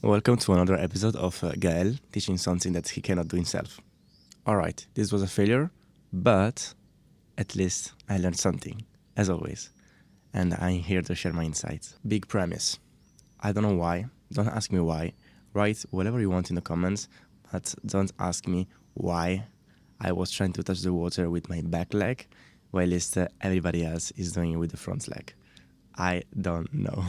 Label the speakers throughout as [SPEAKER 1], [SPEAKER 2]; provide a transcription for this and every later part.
[SPEAKER 1] Welcome to another episode of Gael teaching something that he cannot do himself. Alright, this was a failure, but at least I learned something, as always. And I'm here to share my insights. Big premise. I don't know why, don't ask me why. Write whatever you want in the comments, but don't ask me why I was trying to touch the water with my back leg, while everybody else is doing it with the front leg. I don't know.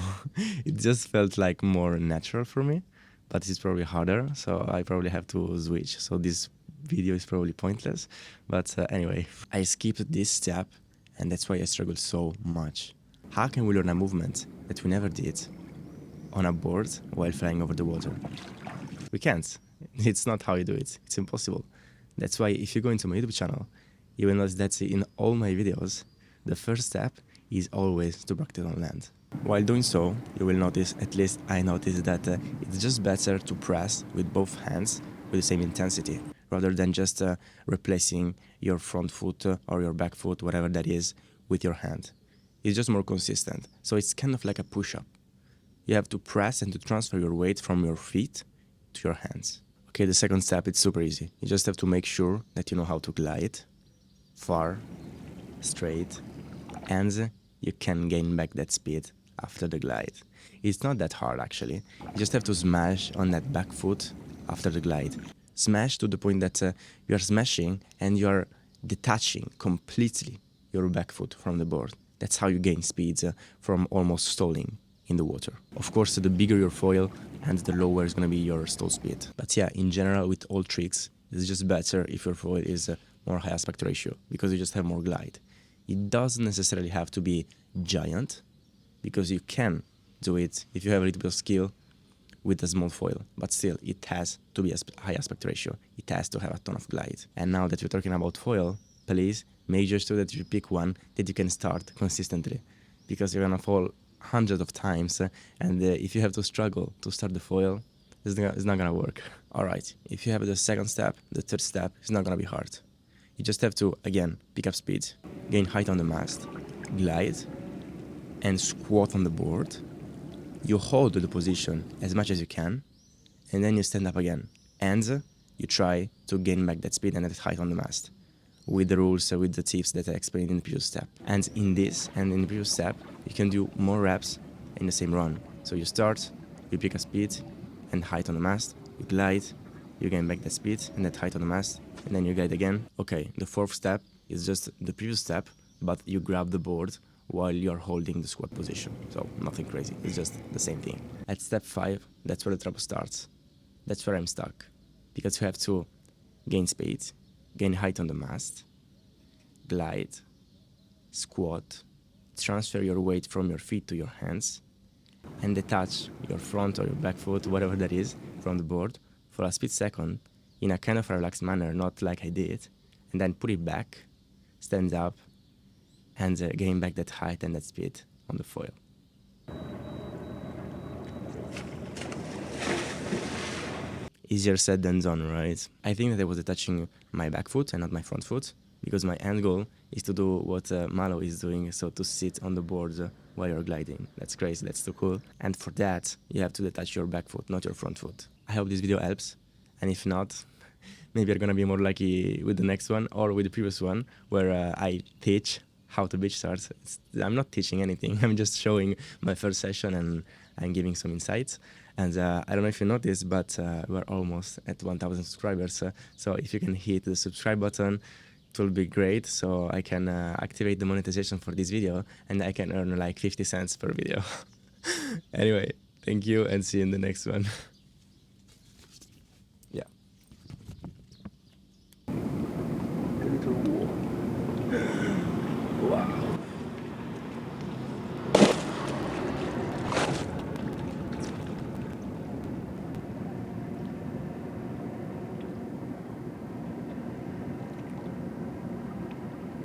[SPEAKER 1] It just felt like more natural for me, but it's probably harder, so I probably have to switch. So this video is probably pointless, but anyway, I skipped this step, and that's why I struggled so much. How can we learn a movement that we never did on a board while flying over the water? We can't. It's not how you do it. It's impossible. That's why if you go into my YouTube channel, you will notice that in all my videos, the first step is always to practice on land. While doing so, you will notice, at least I noticed, that it's just better to press with both hands with the same intensity, rather than just replacing your front foot or your back foot, whatever that is, with your hand. It's just more consistent. So it's kind of like a push-up. You have to press and to transfer your weight from your feet to your hands. Okay, the second step, it's super easy. You just have to make sure that you know how to glide far, straight, and you can gain back that speed after the glide. It's not that hard actually. You just have to smash on that back foot after the glide. Smash to the point that you are smashing and you are detaching completely your back foot from the board. That's how you gain speed from almost stalling in the water. Of course, the bigger your foil and the lower is going to be your stall speed. But yeah, in general, with all tricks, it's just better if your foil is more high aspect ratio, because you just have more glide. It doesn't necessarily have to be giant, because you can do it if you have a little bit of skill with a small foil, but still it has to be a high aspect ratio. It has to have a ton of glide. And now that we're talking about foil, please make sure that you pick one that you can start consistently, because you're gonna fall hundreds of times, and if you have to struggle to start the foil, it's not gonna work. Alright, if you have the second step, the third step, it's not gonna be hard. You just have to, again, pick up speed, gain height on the mast, glide, and squat on the board. You hold the position as much as you can, and then you stand up again. And you try to gain back that speed and that height on the mast, with the rules, with the tips that I explained in the previous step. And in this and in the previous step, you can do more reps in the same run. So you start, you pick up speed and height on the mast, you glide, you gain back that speed and that height on the mast, and then you glide again. Okay, the fourth step is just the previous step, but you grab the board while you're holding the squat position. So nothing crazy, it's just the same thing. At step 5, that's where the trouble starts. That's where I'm stuck, because you have to gain speed, gain height on the mast, glide, squat, transfer your weight from your feet to your hands, and detach your front or your back foot, whatever that is, from the board for a split second in a kind of a relaxed manner, not like I did, and then put it back, stand up, and gain back that height and that speed on the foil. Easier said than done, right? I think that I was detaching my back foot and not my front foot, because my end goal is to do what Malo is doing, so to sit on the board while you're gliding. That's crazy, that's too cool. And for that, you have to detach your back foot, not your front foot. I hope this video helps, and if not, maybe you're gonna be more lucky with the next one or with the previous one, where I teach how to beach start. I'm not teaching anything, I'm just showing my first session and I'm giving some insights. And I don't know if you noticed, but we're almost at 1,000 subscribers. So if you can hit the subscribe button, it will be great. So I can activate the monetization for this video, and I can earn like 50 cents per video. Anyway, thank you and see you in the next one.